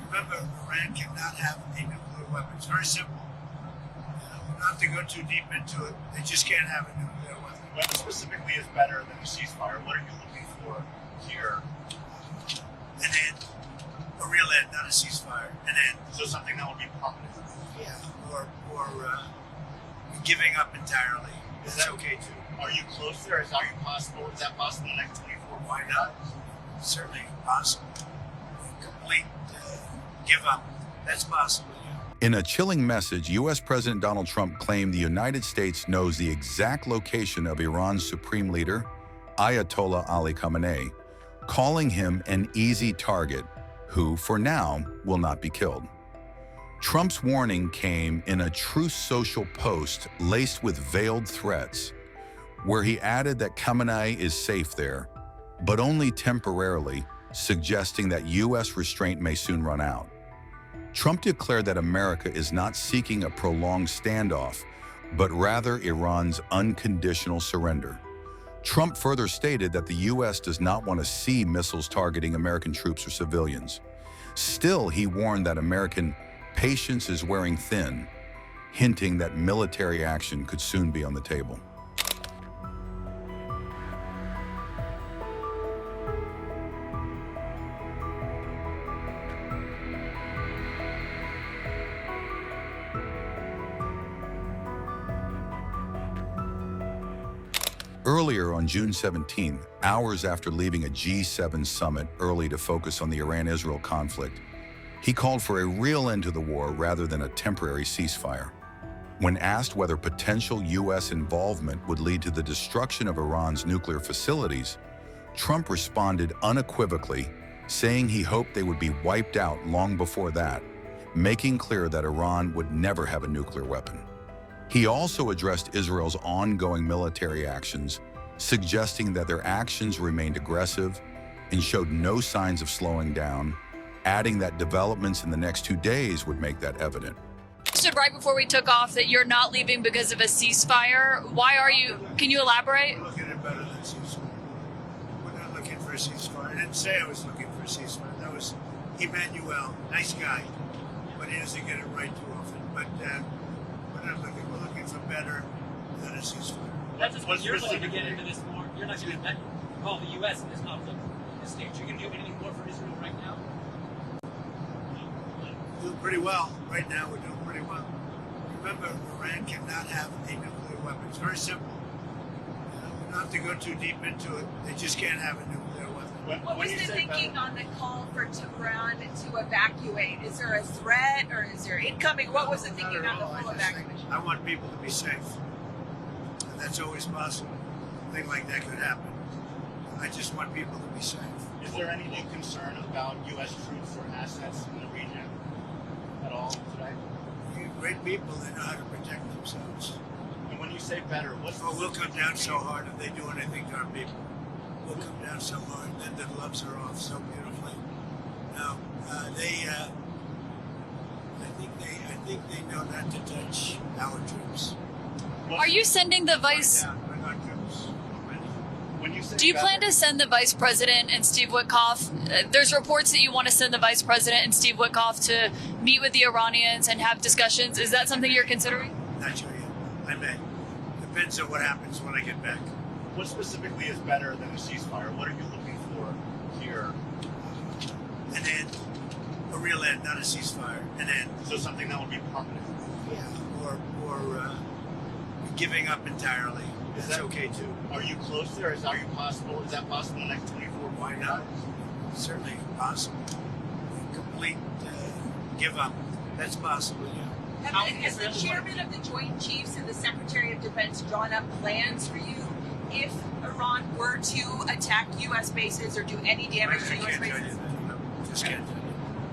Remember, Iran cannot have a nuclear weapon. It's very simple. We don't have to go too deep into it. They just can't have a nuclear weapon. What specifically is better than a ceasefire? What are you looking for here? An end. A real end, not a ceasefire. An end. So something that would be permanent. Yeah. Or giving up entirely. Is That's that okay too. Are you close there? Is that possible? Is that possible in the next 24? Why not? Certainly possible. Complete give up. That's possible, yeah. In a chilling message, U.S. President Donald Trump claimed the United States knows the exact location of Iran's supreme leader, Ayatollah Ali Khamenei, calling him an easy target who, for now, will not be killed. Trump's warning came in a Truth Social post laced with veiled threats, where he added that Khamenei is safe there, but only temporarily, suggesting that U.S. restraint may soon run out. Trump declared that America is not seeking a prolonged standoff, but rather Iran's unconditional surrender. Trump further stated that the U.S. does not want to see missiles targeting American troops or civilians. Still, he warned that American patience is wearing thin, hinting that military action could soon be on the table. Earlier on June 17th, hours after leaving a G7 summit early to focus on the Iran-Israel conflict, he called for a real end to the war rather than a temporary ceasefire. When asked whether potential U.S. involvement would lead to the destruction of Iran's nuclear facilities, Trump responded unequivocally, saying he hoped they would be wiped out long before that, making clear that Iran would never have a nuclear weapon. He also addressed Israel's ongoing military actions, suggesting that their actions remained aggressive and showed no signs of slowing down, adding that developments in the next 2 days would make that evident. You said right before we took off that you're not leaving because of a ceasefire. Why are you? Can you elaborate? We're looking at better than ceasefire. We're not looking for a ceasefire. I didn't say I was looking for a ceasefire. That was Emmanuel, nice guy, but he doesn't get it right too often. But we're not looking. We're looking for better than a ceasefire. That's just what you're looking to get into this more. You're not going to call the U.S. in this conflict. This stage, you're going to do anything more for Israel right now? We're doing pretty well. Right now, we're doing pretty well. Remember, Iran cannot have a nuclear weapon. It's very simple. We don't have to go too deep into it. They just can't have a nuclear weapon. What was the thinking on the call for Tehran to evacuate? Is there a threat or is there incoming? What was the thinking on the full evacuation? I want people to be safe. And that's always possible. A thing like that could happen. I just want people to be safe. Is there any new concern about U.S. troops or assets in the region at all today? You're great people. They know how to protect themselves. And when you say better, what's Oh, we'll come down so hard if they do anything to our people. We'll come down so hard, then the gloves are off so beautifully. No, I think they know not to touch our troops. Are you sending the vice? Yeah, we're not troops already. When you say Do you better, plan to send the vice president and Steve Witkoff? There's reports that you want to send the vice president and Steve Witkoff to meet with the Iranians and have discussions. Is that something you're considering? Not sure yet. I may. Depends on what happens when I get back. what specifically is better than a ceasefire? What are you looking for here? An end. A real end, not a ceasefire. An end. So something that would be permanent. Yeah. Or giving up entirely. Is That's that okay too. Are you close there? Is that possible? Is that possible in the next 24? Why not? Certainly possible. Complete give up. That's possible, yeah. Has the chairman of the Joint Chiefs and the Secretary of Defense drawn up plans for you if Iran were to attack U.S. bases or do any damage to I U.S. can't tell you bases? that. Just can't tell you.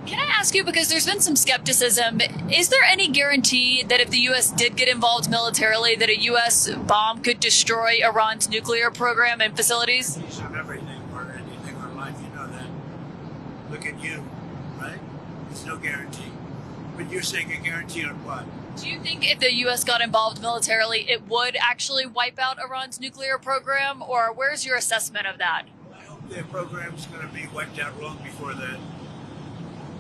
Can I ask you, because there's been some skepticism, is there any guarantee that if the U.S. did get involved militarily, that a U.S. bomb could destroy Iran's nuclear program and facilities? Piece of everything or anything in life, you know that. Look at you, right? There's no guarantee. But you're saying a guarantee on what? Do you think if the U.S. got involved militarily, it would actually wipe out Iran's nuclear program? Or where's your assessment of that? I hope their program's going to be wiped out long before that.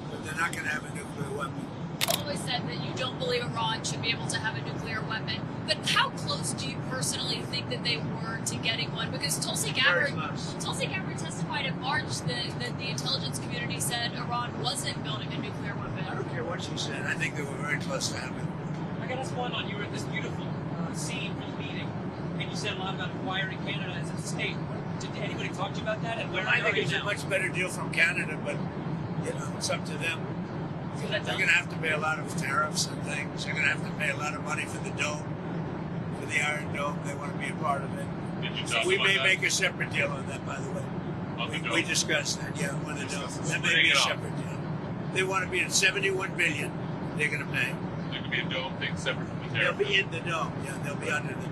But they're not going to have a nuclear weapon. You've always said that you don't believe Iran should be able to have a nuclear weapon, but how close do you personally think that they were to getting one? Because Tulsi Very Gabbard close. testified in March that the intelligence community said Iran wasn't building a nuclear I weapon. don't care what she said. I think they were very close to having it. I got us one on. You were at this beautiful scene for the meeting, and you said a lot about acquiring Canada as a state. Did anybody talk to you about that? And where I are think you it's now? a much better deal from Canada, but it's up to them. So They're that's going to have to pay a lot of tariffs and things. They're going to have to pay a lot of money for the dome, for the Iron Dome. They want to be a part of it. Did you So talk we about may that? make a separate deal on that, by the way. On the We dome? discussed that, yeah, on the dome. That may Bring be a it on. separate deal. They want to be at 71 billion. They're going to pay. There could be a dome thing separate from the They'll tariff. be in the dome. Yeah, they'll be under the dome.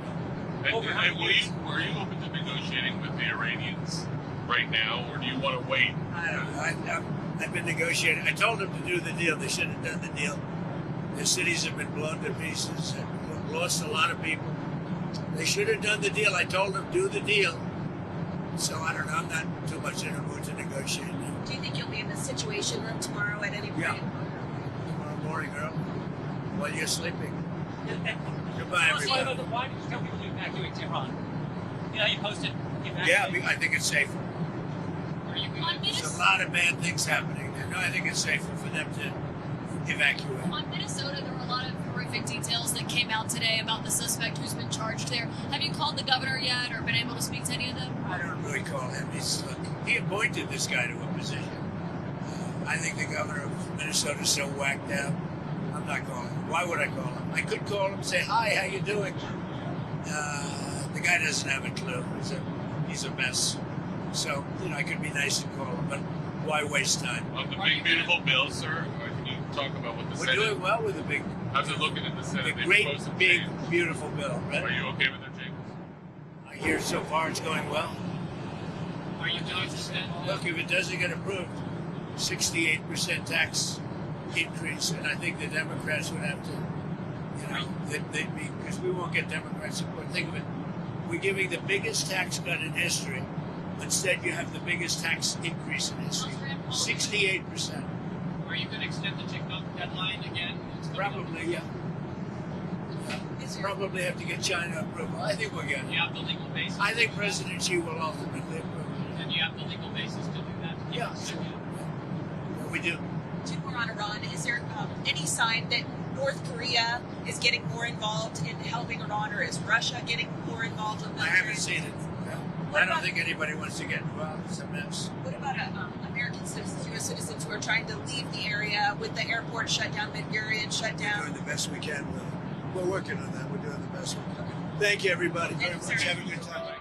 And, Over how and many years? were you open to negotiating with the Iranians right now, or do you want to wait? I don't know. I've been negotiating. I told them to do the deal. They should have done the deal. Their cities have been blown to pieces and lost a lot of people. They should have done the deal. I told them do the deal. So I don't know. I'm not too much in a mood to negotiate now. Do you think you'll be in the Situation Room tomorrow at any point? Yeah. Tomorrow morning, girl, while you're sleeping. Goodbye, Tell us everybody. about why did you tell people to evacuate Tehran? You know, you posted Yeah, evacuate. I think it's safer. Are you On There's a Minnesota, lot of bad things happening there. No, I think it's safer for them to evacuate. on Minnesota, there were a lot of horrific details that came out today about the suspect who's been charged there. Have you called the governor yet or been able to speak to any of them? I don't really call him. He appointed this guy to a position. I think the governor of Minnesota is so whacked out. I'm not calling him. Why would I call him? I could call him and say, hi, how you doing? The guy doesn't have a clue. He's a mess. So, I could be nice and call him, but why waste time? On the big beautiful bill, sir, can you talk about what the We're Senate? doing well with the big, How's it looking in the Senate? They great, proposed some big, changes. beautiful bill, Are right? you okay with their changes? I hear so far it's going well. Are you going to stand? Look, if it doesn't get approved, 68% tax increase, and I think the Democrats would have to, they'd be, because we won't get Democrat support. Think of it, we're giving the biggest tax cut in history. Instead, you have the biggest tax increase in history, 68%. Are you going to extend the TikTok deadline again? Probably, yeah. Is your, Probably have to get China approval. I think we'll get it. You have the legal basis. I think President Xi will ultimately approve it. And you have the legal basis to do that. Yeah. We do. two more on Iran. Is there any sign that North Korea is getting more involved in helping Iran, or is Russia getting more involved in I military? haven't seen it. No. What I don't about- think anybody wants to get involved. It's a mess. What about American citizens, U.S. citizens who are trying to leave the area with the airport shut down, Ben Gurion shut We're down? doing the best we can with it. We're working on that. We're doing the best we can. Thank you, everybody, very Thank you, much. sir. Have a good time.